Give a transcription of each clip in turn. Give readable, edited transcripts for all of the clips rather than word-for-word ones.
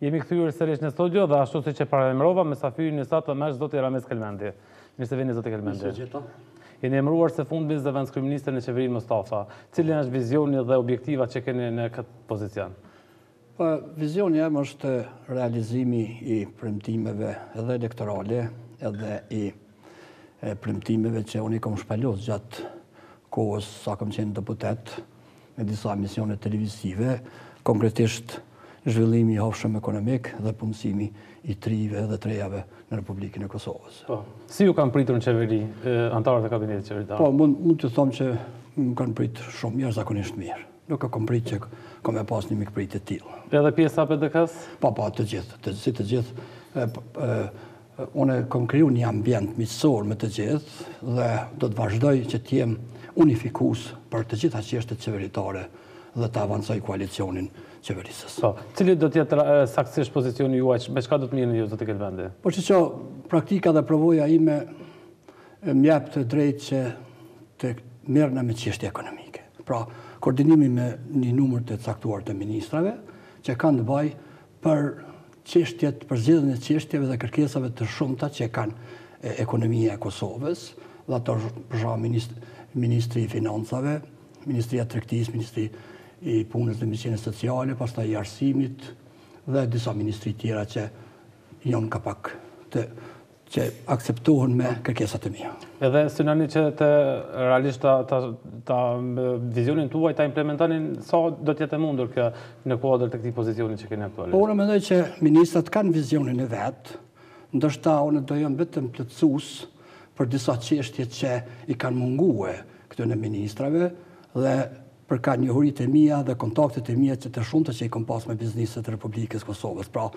Jemi kthyer sërish në studio dhe ashtu siç e paralajmërova me safirin e sot të mësh zoti Ramez Kelmendi. Mirë se vini zoti Kelmendi. Jeni emëruar së fundmi zëvendës kryeministër në qeverinë Mustafa. Cili është vizioni dhe objektivat që keni në këtë pozicion? Vizioni jam është realizimi i premtimeve edhe elektorale edhe i premtimeve që unë i kam shpalosur gjatë kohës sa kam qenë deputet me disa emisione televisive, konkretisht zhvillimi i hapshëm ekonomik dhe punësimi i trive dhe trejave në Republikën e Kosovës. Si ju kanë pritur në qeveri anëtarët e kabinetit qeveritar? Mund të them që më kanë pritur shumë jashtëzakonisht mirë. Nuk e kam pritur që kam e pas një mikpritje të tillë. Edhe pjesa PDK-s? Po, të gjithë. Unë kam kriju një ambient miqësor me të gjithë dhe do të vazhdoj që të jem unifikues për të gjitha çështjet qeveritare dhe të avancoj koalicionin qeverisës. Cili do të jetë saktësisht pozicioni juaj, me çka do të mirëni ju zoti Kelmendi? Po që praktika dhe provoja ime më jep të drejtë që të merrna me çështje ekonomike. Pra, koordinimi me një numër të caktuar të ministrave që kanë të bëjë për çështjet, për zgjedhjen e çështjeve dhe kërkesave të shumta që kanë ekonomia e Kosovës, dhe ato për shembull Ministri i Financave, Ministria e Tregtisë, Ministri i Punës dhe Mbështetjes Sociale, pastaj i Arsimit dhe disa ministri tjera që janë kapak që akseptohen me kërkesat e mia. Edhe synoni që të realisht ta vizionin tuaj ta implementonin sa do të jetë mundur kjo në kuadër të këtij pozicioni që keni aktualisht. Po unë mendoj që ministrat kanë vizionin e vet, ndoshta unë do jam vetëm plotësues për disa çështje që i kanë munguar këtyre ministrave dhe për ka njohuritë e mia dhe kontaktet e mia që të shumta që i kam pas me bizneset e Republikës Kosovës. Pra,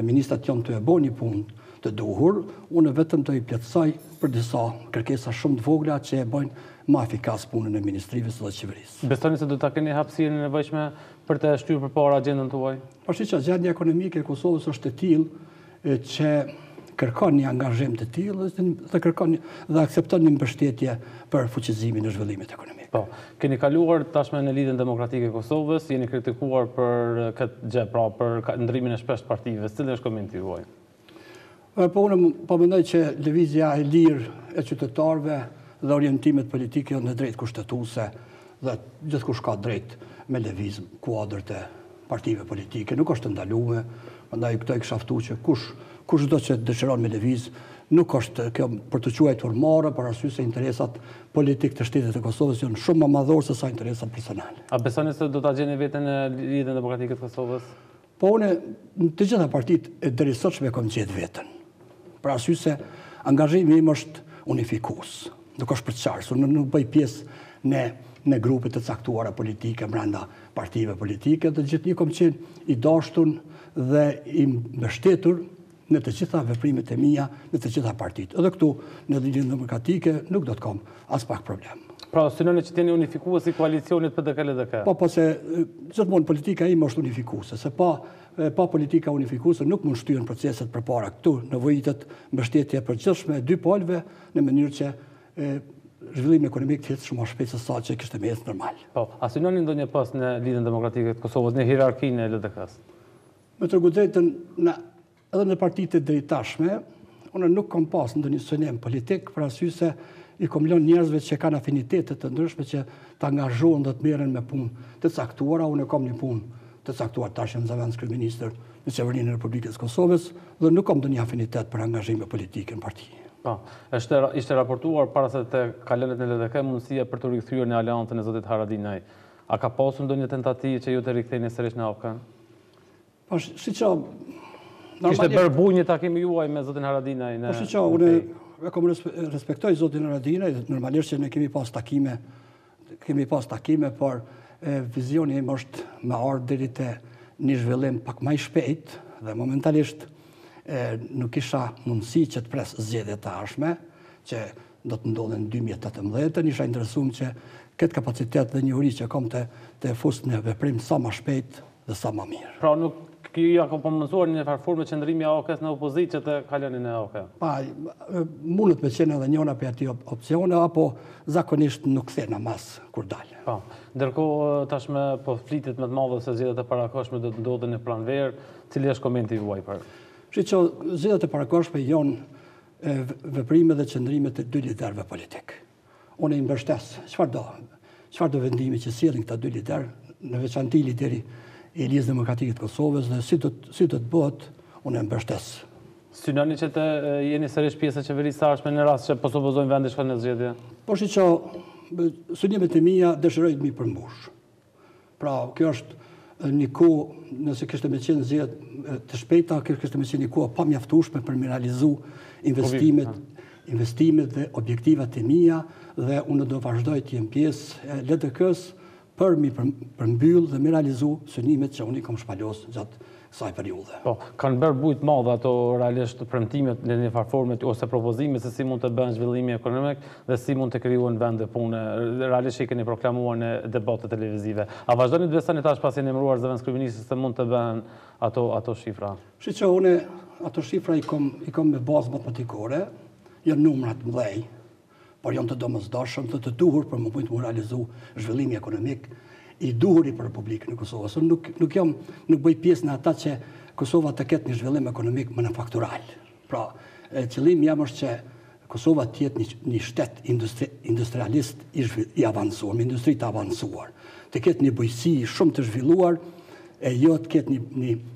ministrat janë të e bënë një punë të duhur, unë vetëm të i plotësoj për disa kërkesa shumë të vogla që e bëjnë më efikas punën e ministrives dhe qeverisë. Besoni se do ta keni hapësirën e nevojshme për të shtyrë përpara agjendën tuaj? Po që gjendja ekonomike e Kosovës është e tillë që kërkon një angazhim të tillë dhe kërkon dhe akcepton një mbështetje për fuqizimin e zhvillimit ekonomik. Po, keni kaluar tashmë në lidhjen demokratike e Kosovës, jeni kritikuar për këtë gjë, pra për ndrimin e shpesh partive. Cili është komenti juaj? Po unë po mendoj që lëvizja e lirë e qytetarëve dhe orientimet politike janë në drejt kushtetuese dhe gjithkush ka drejt me lëviz kuadrat e partive politike. Nuk është ndaluar, prandaj këto e kisha ftuar që kush do që dëshiron me lëviz, nuk është kjo për të quajtur marrë, për arsye se interesat politik të shtetit të Kosovës janë shumë më madhor se sa interesat personale. A besoni se do ta gjeni veten në lidhjen demokratike të Kosovës? Po unë në të gjitha partitë e deri sotshme kam gjetë veten. Për arsye se angazhimi im është unifikues. Nuk është për të qartë, unë nuk bëj pjesë në grupe të caktuara politike brenda partive politike, dhe gjithnjë kam qenë i dashur dhe i mbështetur në të gjitha veprimet e mia, në të gjitha partitë. Edhe këtu në lidhjen demokratike nuk do të kam as pak problem. Pra, synoni që jeni unifikues i koalicionit PDK-LDK? Po se gjithmonë politika ime është unifikuese, se pa politika unifikuese nuk mund shtyhen proceset përpara. Këtu nevojitet mbështetje e përgjithshme e dy palëve në mënyrë që zhvillimi ekonomik të jetë shumë më shpejt se sa që kishte më jetë normal. Po, a synoni ndonjë pas në lidhjen demokratike të Kosovës, në hierarkinë e LDK-s? Me tregu drejtën, edhe në partitë e drejtashme, unë nuk kam pas ndonjë synim politik për arsye se i kam lënë njerëzve që kanë afinitete të ndryshme që të angazhohen dhe të merren me punë të caktuara. Unë kam një punë të caktuar tash në zëvendës kryeministër në qeverinë e Republikës Kosovës dhe nuk kam ndonjë afinitet për angazhime politike në parti. Po, ishte raportuar para se të kalëndet në LDK mundësia për të rikthyer në aleancën e zotit Haradinaj. A ka pasur ndonjë tentativë që ju të riktheheni sërish në AUK-n? Po, siç kishte bërë bujë një takim juaj me zotin Haradinaj në. Po, siç unë e kam respektoj zotin Haradinaj, normalisht që ne kemi pas takime, por vizioni im është me ardhur deri te një zhvillim pak më i shpejt dhe momentalisht nuk kisha mundësi që të pres zgjedhjet të ardhshme që do të ndodhen në 2018. Isha interesuar që këtë kapacitet dhe njohuri që kam të fus në veprim sa më shpejt dhe sa më mirë. Pra nuk Kjo ja ka po mësuar një farforme qëndrimi AOK-s në opozitë që të kalonin e AOK. Mundet me qenë edhe njëna për ati opcione, apo zakonisht nuk thena mas kur dalë. Ndërkohë tashme po flitit me të madhe se zgjedhjet e parakoshme do të ndodhin në Pranverë, cili është komenti juaj për? Që zgjedhjet e parakoshme janë veprime dhe qëndrimet e dy liderëve politik. Unë i mbështes, çfarë do vendimi që sjellin këta dy liderë, në veçanti lideri i Lisë Demokratike të Kosovës dhe si do të bëhet, unë e mbështes. Synoni që të jeni sërish pjesë e qeverisë së ardhshme në rast që po supozojmë vendi shkon në zgjedhje? Po synimet e mia dëshiroj të mi përmbush. Pra, kjo është një kohë, nëse kishte me qenë zgjedhje të shpejta, kishte me qenë një kohë pa mjaftueshme për me realizu investimet dhe objektivat e mia, dhe unë do vazhdoj të jem pjesë e LDK-s për mi përmbyll dhe mi realizu synimet që unë i kom shpalos gjatë kësaj periudhe. Kanë bërë bujt madhe ato realisht premtimet në një farforme ose propozime se si mund të bëhen zhvillimi ekonomik dhe si mund të krijohen vende pune. Realisht i keni proklamuar në debate televizive. A vazhdoni të besoni tash pasi jeni emëruar zëvendëskryeministës se mund të bëhen ato shifra? Që unë ato shifra i kom me bazë matematikore, janë numrat mëdhej, por janë të domosdoshëm, të duhur për më të realizu zhvillimi ekonomik i duhur i për Republikën e Kosovës. Nuk bëj pjesë në ata që Kosova të ketë një zhvillim ekonomik manufaktural. Pra, qëllimi jam është që Kosova të jetë një shtet industrialist i avancuar, me industri të avancuar, të ketë një bujqësi shumë të zhvilluar, e jo të ketë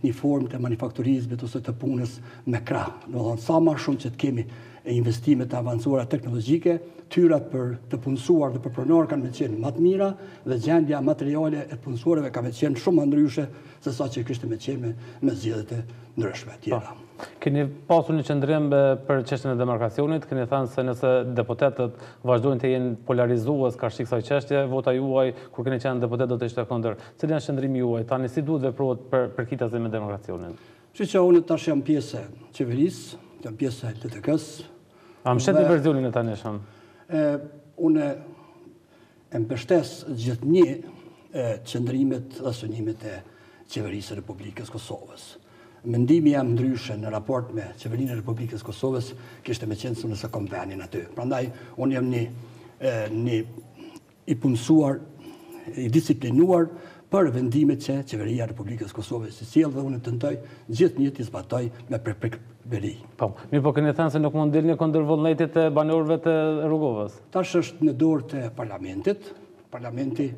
një formë të manufakturizmit ose të punës me krah. Sa ma shumë që të kemi investimet të avancuara teknologjike, tyrat për të punësuar dhe për pronarë kanë me qenë më të mira dhe gjendja materiale e punësuarve ka me qenë shumë më ndryshe se sa që kishte me qenë me zgjedhjet e ndryshme tjera. Keni pasur një qëndrim për çështjen e demarkacionit, keni thënë se nëse deputetët vazhdojnë të jenë polarizues karshi kësaj çështje, vota juaj kur keni qenë deputet do të ishte kundër. Cili është qëndrimi juaj? Tani si duhet veprohet për kitas me demarkacionin? Që unë tash jam pjesë e qeverisë, jam pjesë e LDK-s. A më shet një verzionin e tanishëm? Unë e mbështes gjithë një qëndrimet dhe synimet e qeverisë e Republikës Kosovës. Mendimi jam ndryshe në raport me qeverinë e Republikës Kosovës kishte me qenë se nëse kom venin aty. Prandaj, unë jam një i punësuar, i disiplinuar për vendimet që qeveria e Republikës Kosovës si sjell dhe unë tentoj gjithë një të zbatoj me përpikveri. Mirë, po keni thënë se nuk mund dilni kundër vullnetit të banorëve të Rrugovës. Tash është në dorë të parlamentit. Parlamenti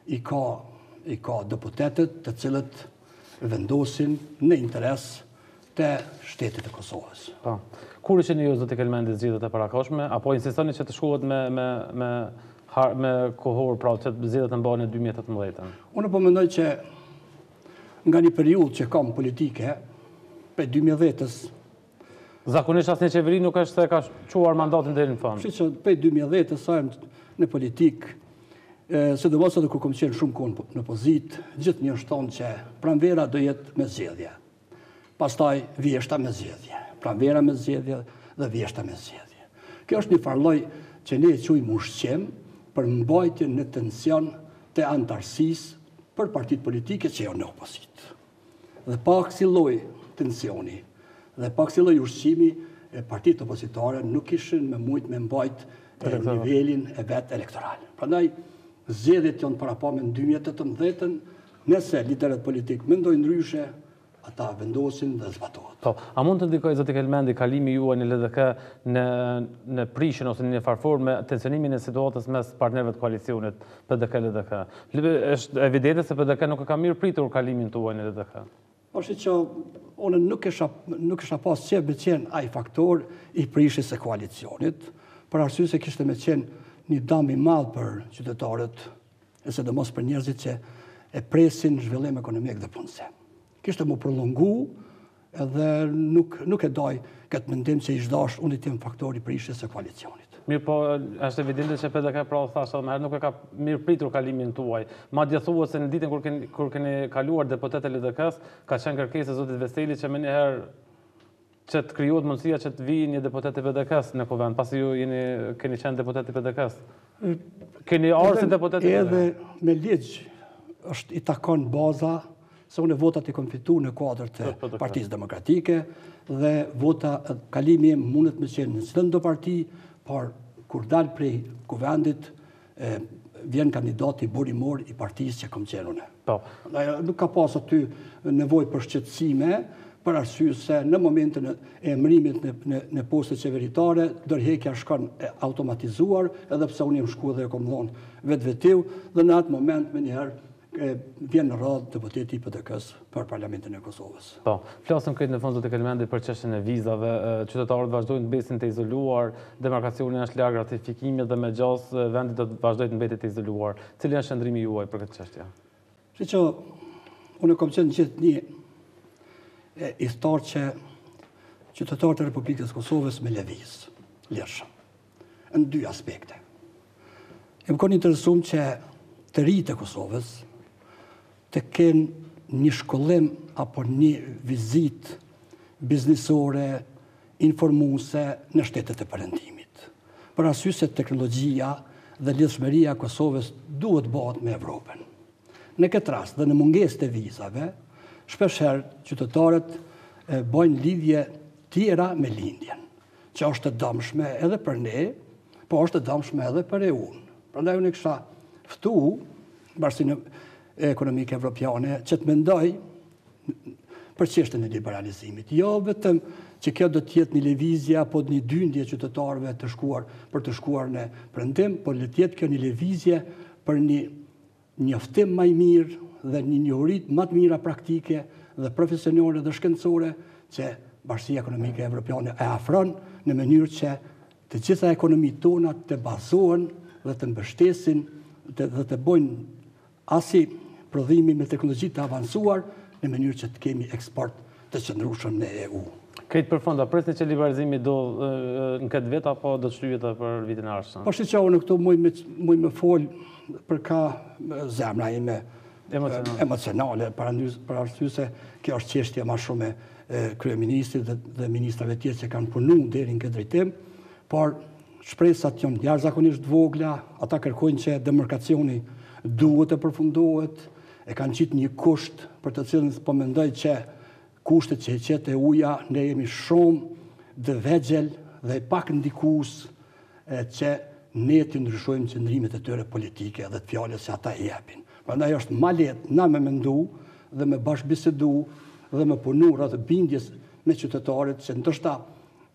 i ka deputetët të cilët vendosin në interes të shtetit të Kosovës. Kur ishte ju, zoti Kelmendi, zgjedhjet e parakoshme, apo insistoni që të shkohet me kohor, pra që zgjedhjet të mbahen në 2018? Unë po mendoj që nga një periudhë që kam politike, për 2010-s, zakonisht asnjë qeveri nuk është se ka çuar mandatin deri në fund. Kështu që për 2010-s sajm në politikë, sidomos edhe kur kam qenë shumë kohë në pozitë, gjithnjë shton që pranvera do jetë me zgjedhje. Pastaj vjeshta me zgjedhje. Pranvera me zgjedhje dhe vjeshta me zgjedhje. Kjo është një farlloj që ne e quajmë ushqim për mbajtjen në tension të antarësisë për partitë politike që janë në opozitë. Dhe pak si lloj tensioni dhe pak si lloj ushqimi e partitë opozitare nuk kishin me mujt me mbajt nivelin e vet elektoral. Prandaj zgjedhjet janë parapame në 2018, nëse liderët politik mendojnë ndryshe, ata vendosin dhe zbatohet. A mund të ndikojë, zoti Kelmendi, kalimi juaj në LDK në prishjen ose në një farforme tensionimin e situatës mes partnerëve të koalicionit PDK-LDK? Është evidente se PDK nuk e ka mirë pritur kalimin tuaj në LDK. Është që unë nuk isha pas që me qenë ai faktor i prishjes së koalicionit, për arsye se kishte me qenë një dëm i madh për qytetarët, e sidomos për njerëzit që e presin zhvillim ekonomik dhe punësim. Kishte mu prolongu edhe nuk e doj këtë mendim që i zhdash unë i tim faktori prishjes së koalicionit. Mirë, po është evidente që PDK pra thashtë edhe më herë nuk e ka mirë pritur kalimin tuaj. Madje thuhet se në ditën kur keni kaluar deputetë e LDK-s, ka qenë kërkesë e zotit Vesteli që më një herë që të krijohet mundësia që të vijë një deputet i PDK-s në kuvend, pasi ju keni qenë deputet i PDK-s. Keni ardhur si deputet i PDK-s. Edhe me ligj i takon baza se unë votat i kom fitu në kuadrë të Partisë Demokratike dhe vota kalimi mundet me qenë në çdo parti, por kur dalë prej kuvendit, vjen kandidati burimor i partisë që kom qenë une. Nuk ka pas aty nevojë për shqetësime, për arsye se në momentin e emërimit në postet qeveritare, ndërheqja shkon automatizuar, edhe pse unë jam shkuar dhe e kom thonë vetvetiw, dhe në atë moment me njëherë vjen në radhë deputeti i PDK-s për Parlamentin e Kosovës. Flasëm këtë në fund zotë Kelmendi për çështjen e vizave, qytetarët vazhdojnë të mbesin të izoluar, demarkacioni është larg ratifikimit dhe me gjas vendi do të vazhdojë të mbetet të izoluar. Cili është qëndrimi juaj për këtë çështje? Siç unë kam qenë gjithnjë i thtarë që qytetarët e Republikës Kosovës me lëviz, lirshëm, në dy aspekte. Jam kon interesuar që të rinjtë e Kosovës të kenë një shkollim apo një vizit biznesore, informuese në shtetet e perëndimit. Për arsye se teknologjia dhe lidhshmëria e Kosovës duhet bëhet me Evropën. Në këtë rast dhe në mungesë të vizave, shpeshherë qytetarët bëjnë lidhje tjera me lindjen, që është e dëmshme edhe për ne, po është e dëmshme edhe për EU-n. Prandaj unë kisha ftu Bashkinë Ekonomike Evropiane që të mendoj për çështjen e liberalizimit. Jo vetëm që kjo do të jetë një lëvizje apo një dyndje qytetarëve për të shkuar në perëndim, por le të jetë kjo një lëvizje për një njoftim më i mirë dhe një njohuri më të mira praktike dhe profesionale dhe shkencore që Bashkia Ekonomike Evropiane e afron në mënyrë që të gjitha ekonomitë tona të bazohen dhe të mbështesin dhe të bojnë asi prodhimi me teknologji të avancuar në mënyrë që të kemi eksport të qëndrueshëm në EU. Këtë për fond, a presni që liberalizimi do në këtë vit apo do të shtyhet për vitin e ardhshëm? Po shiqja unë këtu muj me fol për ka zemra ime emocionale, për arsye se kjo është çështje më shumë e kryeministrit dhe ministrave tjerë që kanë punuar deri në këtë drejtim, por shpresat janë jashtëzakonisht vogla, ata kërkojnë që demarkacioni duhet të përfundohet, e kanë qitë një kusht për të cilën po mendoj që kushtet që e qetë e uja, ne jemi shumë dhe vegjel dhe pak ndikues që ne të ndryshojmë qëndrimet e tyre politike dhe të fjalës që ata i japin. Prandaj është më lehtë na me mendu dhe me bashkëbisedu dhe me punu rreth bindjes me qytetarët që ndoshta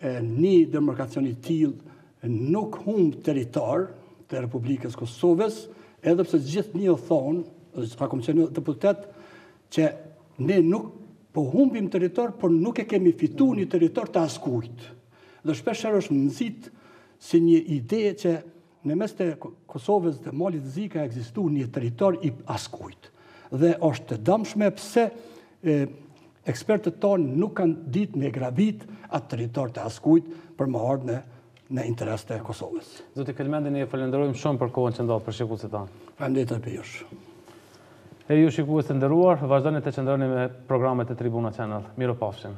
një demarkacion i tillë nuk humb territor të Republikës Kosovës, edhe pse gjithnjë thonë, kom qenë deputet, që ne nuk po humbim territor, por nuk e kemi fituar një territor të askujt. Dhe shpeshherë është nxit si një ide që në mes të Kosovës dhe Malit Zi ka ekzistuar një territor i askujt. Dhe është të dëmshme pse ekspertët tonë nuk kanë ditë me gravit atë territor të askujt për më ardhmë në interes të Kosovës. Zoti Kelmendi, ne falenderojmë shumë për kohën që ndodhë për shikuesit tanë. Faleminderit për jush. E ju shikues të nderuar, vazhdoni të qëndroni me programet e Tribuna Channel. Mirupafshim.